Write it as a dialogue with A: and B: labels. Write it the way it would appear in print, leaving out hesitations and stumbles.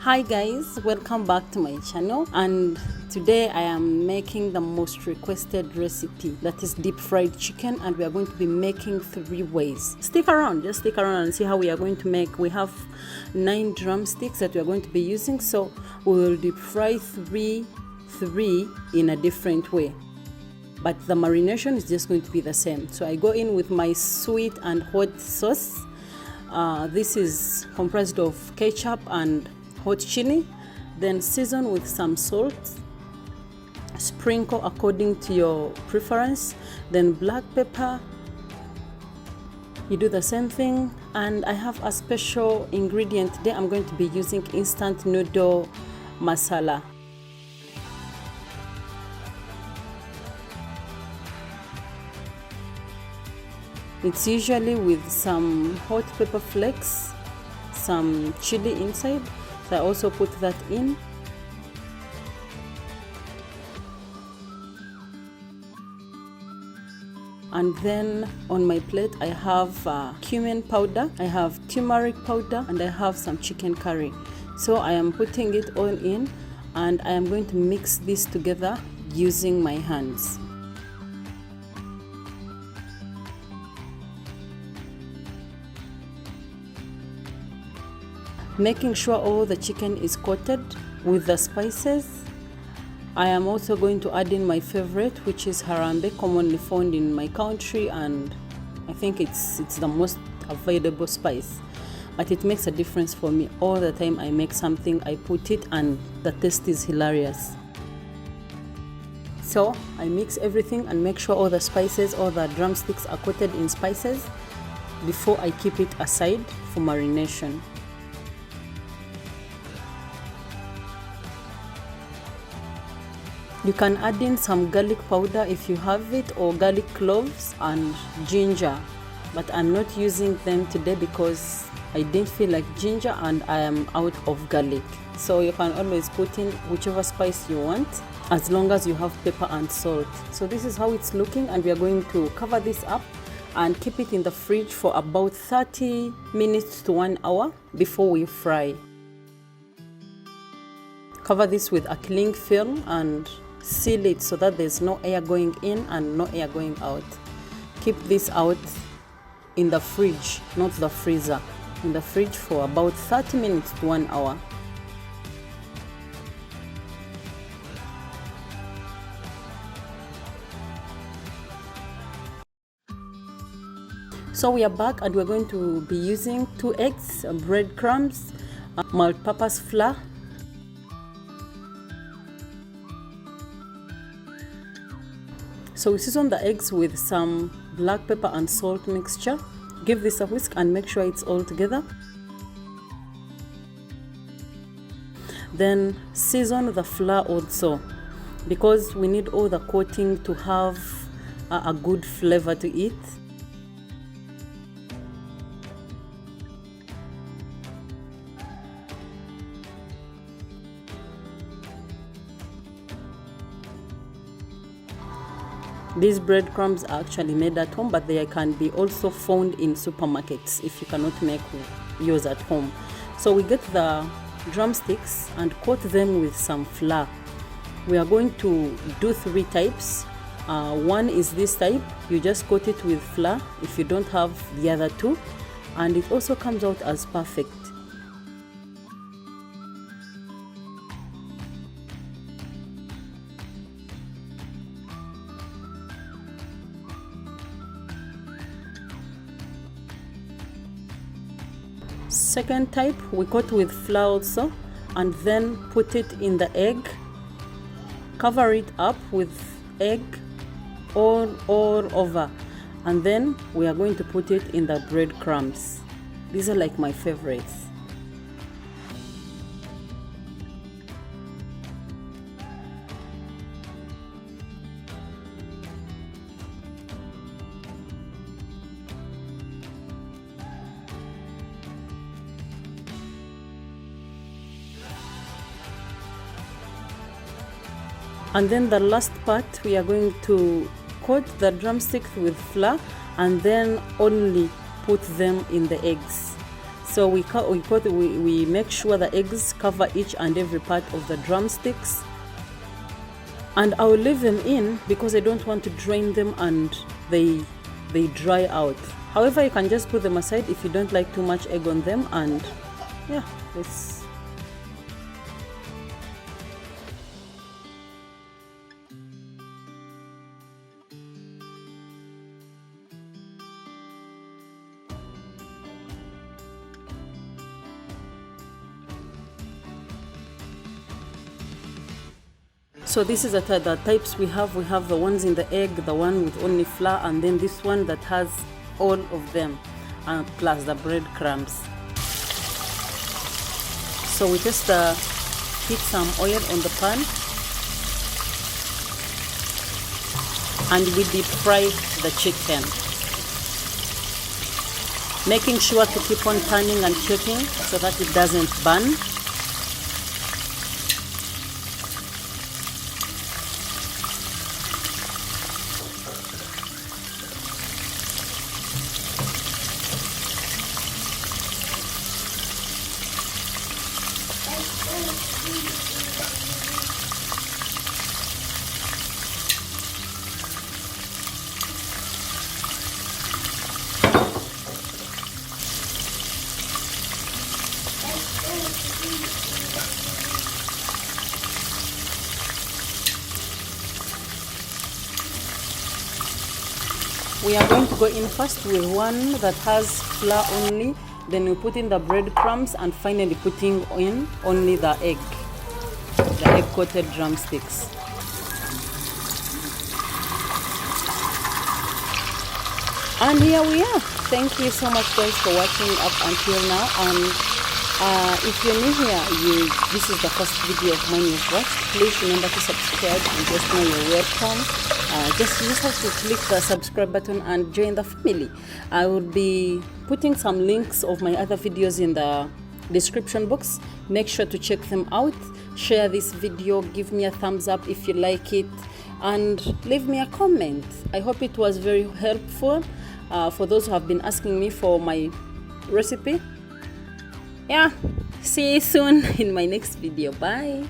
A: Hi guys, welcome back to my channel, and today I am making the most requested recipe, that is deep fried chicken, and we are going to be making 3 ways. Stick around, just stick around and see how we are going to make. We have 9 drumsticks that we are going to be using, so we will deep fry three in a different way, but the marination is just going to be the same. So I go in with my sweet and hot sauce. This is comprised of ketchup and hot chili, then season with some salt, sprinkle according to your preference, then black pepper. You do the same thing, and I have a special ingredient today. I'm going to be using instant noodle masala. It's usually with some hot pepper flakes, some chili inside. So I also put that in. And then on my plate I have cumin powder, I have turmeric powder, and I have some chicken curry. So I am putting it all in, and I am going to mix this together using my hands. Making sure all the chicken is coated with the spices. I am also going to add in my favorite, which is harambe, commonly found in my country, and I think it's the most available spice, but it makes a difference for me. All the time I make something, I put it, and the taste is hilarious. So I mix everything and make sure all the spices, all the drumsticks are coated in spices before I keep it aside for marination. You can add in some garlic powder if you have it, or garlic cloves and ginger, but I'm not using them today because I didn't feel like ginger and I am out of garlic. So you can always put in whichever spice you want, as long as you have pepper and salt. So this is how it's looking, and we are going to cover this up and keep it in the fridge for about 30 minutes to 1 hour before we fry. Cover this with a cling film and seal it so that there's no air going in and no air going out. Keep this out in the fridge, not the freezer, in the fridge for about 30 minutes to 1 hour. So we are back, and we're going to be using 2 eggs, breadcrumbs, multi-purpose flour, so we season the eggs with some black pepper and salt mixture. Give this a whisk and make sure it's all together. Then season the flour also, because we need all the coating to have a good flavor to it. These breadcrumbs are actually made at home, but they can be also found in supermarkets if you cannot make yours at home. So we get the drumsticks and coat them with some flour. We are going to do 3 types. One is this type, you just coat it with flour if you don't have the other 2, and it also comes out as perfect. Second type, we coat with flour also, and then put it in the egg. Cover it up with egg all over, and then we are going to put it in the breadcrumbs. These are like my favorites. And then the last part, we are going to coat the drumsticks with flour and then only put them in the eggs. So we make sure the eggs cover each and every part of the drumsticks, and I will leave them in because I don't want to drain them and they dry out. However, you can just put them aside if you don't like too much egg on them, and yeah, let's. So this is the types we have. We have the ones in the egg, the one with only flour, and then this one that has all of them, plus the breadcrumbs. So we just heat some oil on the pan, and we deep fry the chicken, making sure to keep on turning and checking so that it doesn't burn. We are going to go in first with one that has flour only, then we put in the breadcrumbs, and finally putting in only the egg coated drumsticks. And here we are. Thank you so much guys for watching up until now, and if you're new here, this is the first video of mine you've watched, please remember to subscribe and just know you're welcome. You just have to click the subscribe button and join the family. I will be putting some links of my other videos in the description box. Make sure to check them out. Share this video, give me a thumbs up if you like it, and leave me a comment. I hope it was very helpful for those who have been asking me for my recipe. Yeah, see you soon in my next video. Bye.